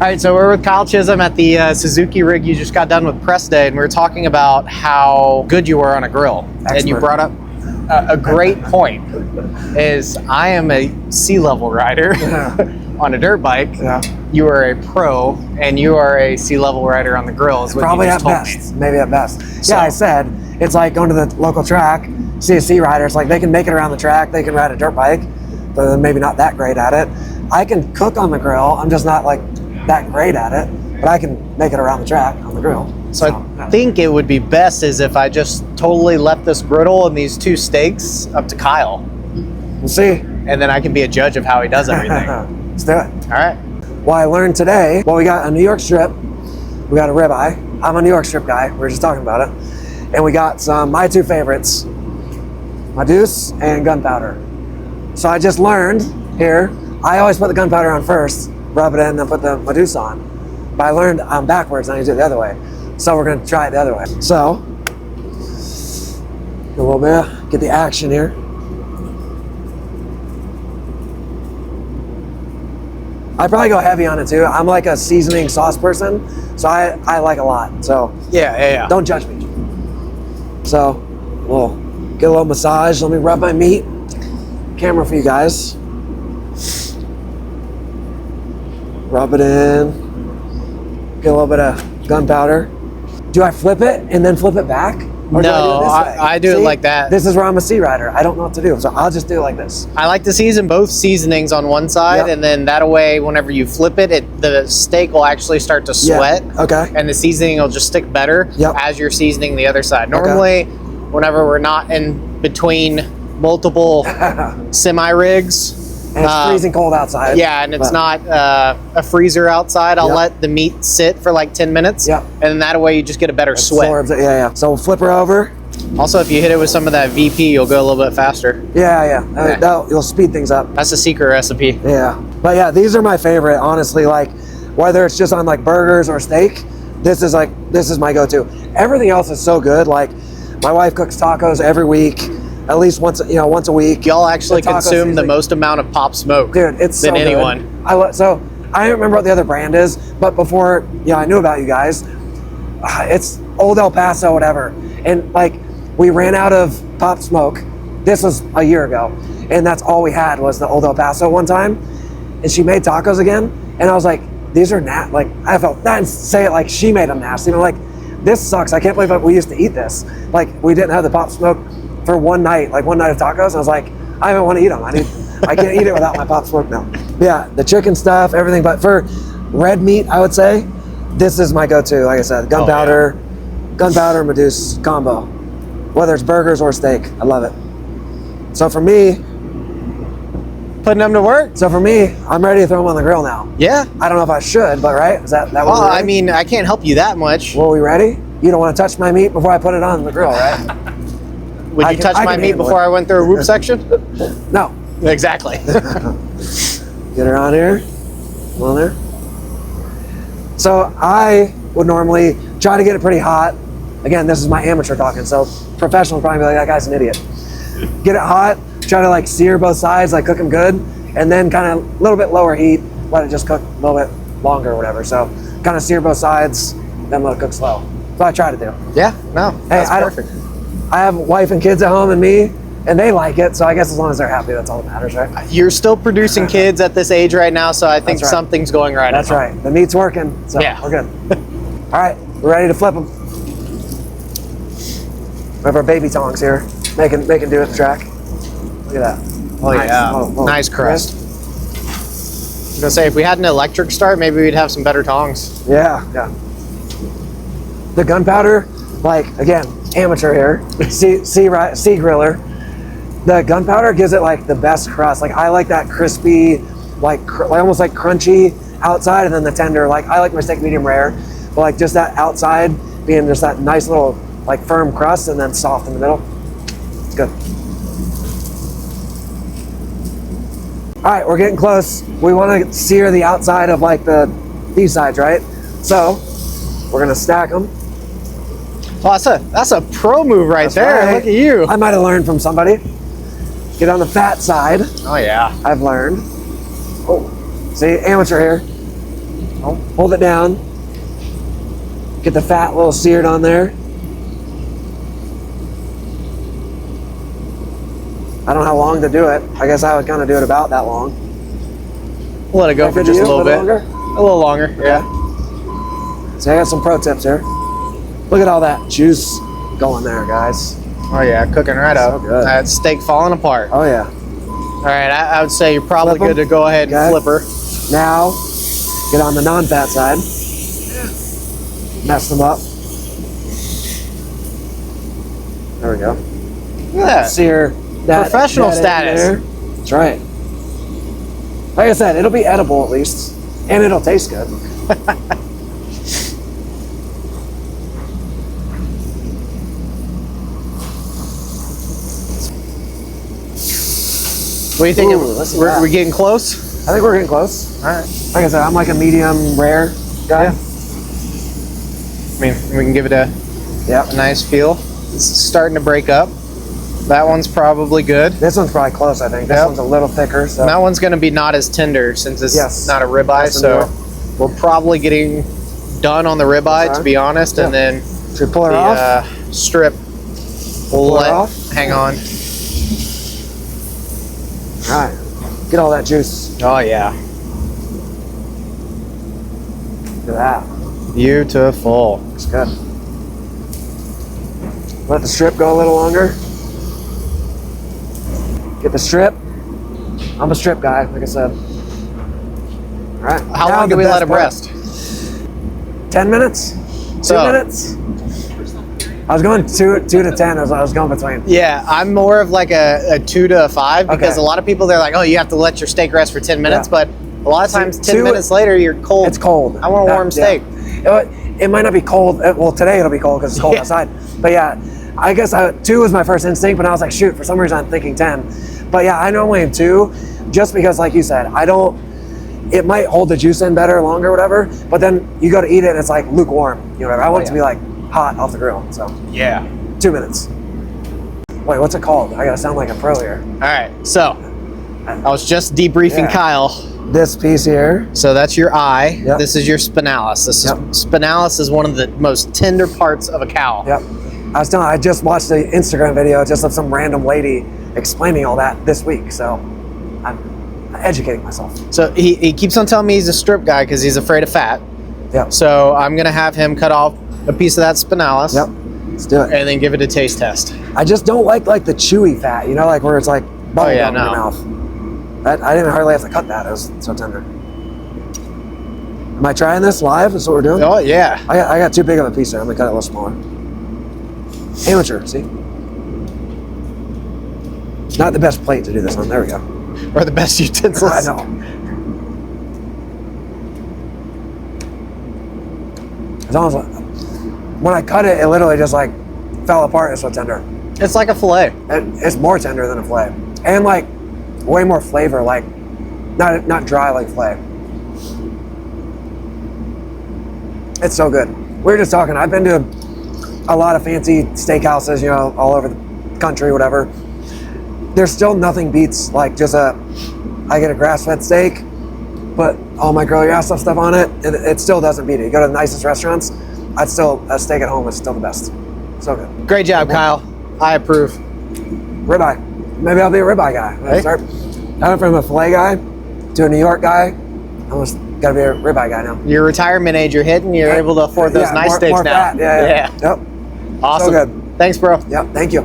All right, so we're with Kyle Chisholm at the Suzuki rig. You just got done with press day, and we were talking about how good you were on a grill. Expert. And you brought up a great point, is I am a sea-level rider on a dirt bike. Yeah. You are a pro, and you are a sea-level rider on the grill, is what Probably you at just told best, me. maybe at best. So- Yeah, I said, it's like going to the local track, see a sea rider, it's like they can make it around the track, they can ride a dirt bike, but they're maybe not that great at it. I can cook on the grill, I'm just not like that great at it, but I can make it around the track on the grill. So I think it would be best is if I just totally left this griddle and these two steaks up to Kyle. We'll see. And then I can be a judge of how he does everything. Let's do it. All right. Well, I learned today, well, we got a New York strip, we got a ribeye. I'm a New York strip guy, we were just talking about it. And we got some, my two favorites, Ma Deuce and Gunpowder. So I just learned here, I always put the gunpowder on first, rub it in, then put the Ma Deuce on. But I learned I'm backwards and I do it the other way. So we're gonna try it the other way. So, a little bit, get the action here. I probably go heavy on it too. I'm like a seasoning sauce person, so I like a lot. So Yeah. don't judge me. So we'll get a little massage. Let me rub my meat. Camera for you guys. Rub it in. Get a little bit of gunpowder. Do I flip it and then flip it back? Or No, do I do it this way? I do it like that. This is where I'm a sea rider. I don't know what to do, so I'll just do it like this. I like to season both seasonings on one side, Yep. and then that way, whenever you flip it, the steak will actually start to sweat. Yeah. Okay. And the seasoning will just stick better Yep. as you're seasoning the other side. Normally, whenever we're not in between multiple semi-rigs, And it's freezing cold outside. yeah, and it's but- not a freezer outside, I'll Yep. let the meat sit for like 10 minutes, Yep. and then that way you just get a better sweat. absorbs it. Yeah. So we'll flip her over. Also, if you hit it with some of that VP, you'll go a little bit faster. Yeah. You'll speed things up. That's a secret recipe. Yeah. But yeah, these are my favorite, honestly. Like, whether it's just on like burgers or steak, this is my go-to. Everything else is so good. Like, my wife cooks tacos every week, at least once a week. Y'all actually The taco consume the seasoning. most amount of pop smoke Dude, it's than so good. anyone. So I don't remember what the other brand is, but before I knew about you guys, it's Old El Paso, whatever. And like, we ran out of pop smoke. This was a year ago, and that's all we had was the Old El Paso one time. And she made tacos again, and I was like, these are like, I felt, not say it like she made them nasty, but like, this sucks. I can't believe we used to eat this. Like, we didn't have the pop smoke for one night of tacos. I was like, I don't want to eat them. I can't eat it without my pop smoke now. Yeah, the chicken stuff, everything. But for red meat, I would say this is my go-to. Like I said, gunpowder, Ma Deuce combo. Whether it's burgers or steak, I love it. So for me, Putting them to work? I'm ready to throw them on the grill now. Yeah. I don't know if I should, but right? Is that Well, what we're I ready? mean, I can't help you that much. Well, we ready? You don't want to touch my meat before I put it on the grill, right? Would I you can- touch I my can meat handle before it. I went through a whoop section? No. Exactly. Get her on here. On there. So I would normally try to get it pretty hot. Again, this is my amateur talking, so professional would probably be like, that guy's an idiot. Get it hot, try to like sear both sides, like cook them good, and then kind of a little bit lower heat, let it just cook a little bit longer or whatever. So kind of sear both sides, then let it cook slow. That's what I try to do. Yeah, no, that's I don't- perfect. I have a wife and kids at home and me, and they like it, so I guess as long as they're happy, that's all that matters, right? You're still producing kids at this age right now, so I think That's right. something's going right. That's right. The meat's working, so Yeah. we're good. All right, we're ready to flip them. We have our baby tongs here, making do it the track. Look at that. Oh Nice. yeah, Oh. nice crust. I was gonna say, if we had an electric start, maybe we'd have some better tongs. Yeah. The gunpowder, like, again, amateur here, sea griller. The gunpowder gives it like the best crust. Like, I like that crispy, like almost like crunchy outside, and then the tender. Like, I like my steak medium rare, but like just that outside being just that nice little like firm crust, and then soft in the middle. It's good. All right, we're getting close. We want to sear the outside of like these sides, right? So we're gonna stack them. Well, that's a pro move right there. Right. Look at you. I might have learned from somebody. Get on the fat side. Oh yeah. I've learned. Oh, see, amateur here. Hold it down. Get the fat a little seared on there. I don't know how long to do it. I guess I would kind of do it about that long. We'll let it go for just a little bit. Longer? A little longer, yeah. So I got some pro tips here. Look at all that juice going there, guys. Oh yeah, cooking right So up. good. That steak falling apart. Oh yeah. All right, I would say you're probably Flip 'em. good to go ahead and Okay. flip her. Now, get on the non-fat side. Mess them up. There we go. Look at that. Sear that. Professional that in status. there. That's right. Like I said, it'll be edible at least, and it'll taste good. What do you think? Ooh, listen to We're that. getting close? I think we're getting close. All right. Like I said, I'm like a medium rare guy. Yeah. I mean, we can give it a Yep. nice feel. It's starting to break up. That one's probably good. This one's probably close, I think. This Yep. one's a little thicker. So. That one's going to be not as tender since it's Yes. not a ribeye. Nice and So more. we're probably getting done on the ribeye, Okay. to be honest, and Yeah. then Should we pull her the off? strip we'll Pull her let off? hang on. All right. Get all that juice. Oh yeah, Look at that. beautiful. Looks good. Let the strip go a little longer. Get the strip. I'm a strip guy, like I said. All right. How now long do the we let best them part. rest? 10 minutes? 2 So- minutes? I was going two to 10 as I was going between. Yeah, I'm more of like a 2 to a 5 because Okay. a lot of people, they're like, oh, you have to let your steak rest for 10 minutes, Yeah. but a lot of times 10 2 minutes later, you're cold. It's cold. I want a warm steak. It might not be cold. Well, today it'll be cold because it's cold Yeah. outside. But yeah, I guess 2 was my first instinct, but I was like, shoot, for some reason I'm thinking 10. But yeah, I normally am 2 just because, like you said, it might hold the juice in better, longer, whatever, but then you go to eat it and it's like lukewarm. You know, I want it to be like hot off the grill. So Yeah. 2 minutes. Wait, what's it called? I gotta sound like a pro here. All right, so I was just debriefing Yeah. Kyle. This piece here. So that's your eye. Yep. This is your spinalis. Yep. Spinalis is one of the most tender parts of a cow. Yep. I just watched the Instagram video just of some random lady explaining all that this week. So I'm educating myself. So he keeps on telling me he's a strip guy because he's afraid of fat. Yep. So I'm gonna have him cut off a piece of that spinalis. Yep. Let's do it. And then give it a taste test. I just don't like the chewy fat, you know, like where it's like bubble yeah, gum in no. your mouth. I didn't hardly have to cut that. It was so tender. Am I trying this live? That's what we're doing? Oh yeah. I got too big of a piece there. I'm gonna cut it a little smaller. Amateur, see? Not the best plate to do this on. There we go. Or the best utensils. I know. As long as when I cut it, it literally just like fell apart. It's so tender. It's like a fillet. It's more tender than a filet, and like way more flavor. Like not dry like filet. It's so good. We were just talking. I've been to a lot of fancy steakhouses, you know, all over the country, whatever. There's still nothing beats like just I get a grass-fed steak, put all my grill your ass off stuff on it, and it still doesn't beat it. You go to the nicest restaurants, a steak at home is still the best. So good. Great job, Kyle. I approve. Ribeye. Maybe I'll be a ribeye guy. Hey. I went from a filet guy to a New York guy. I almost got to be a ribeye guy now. Your retirement age, you're hitting. You're able to afford those nice steaks more now. Fat. Yeah. Yep. Awesome. So good. Thanks, bro. Yep. Thank you.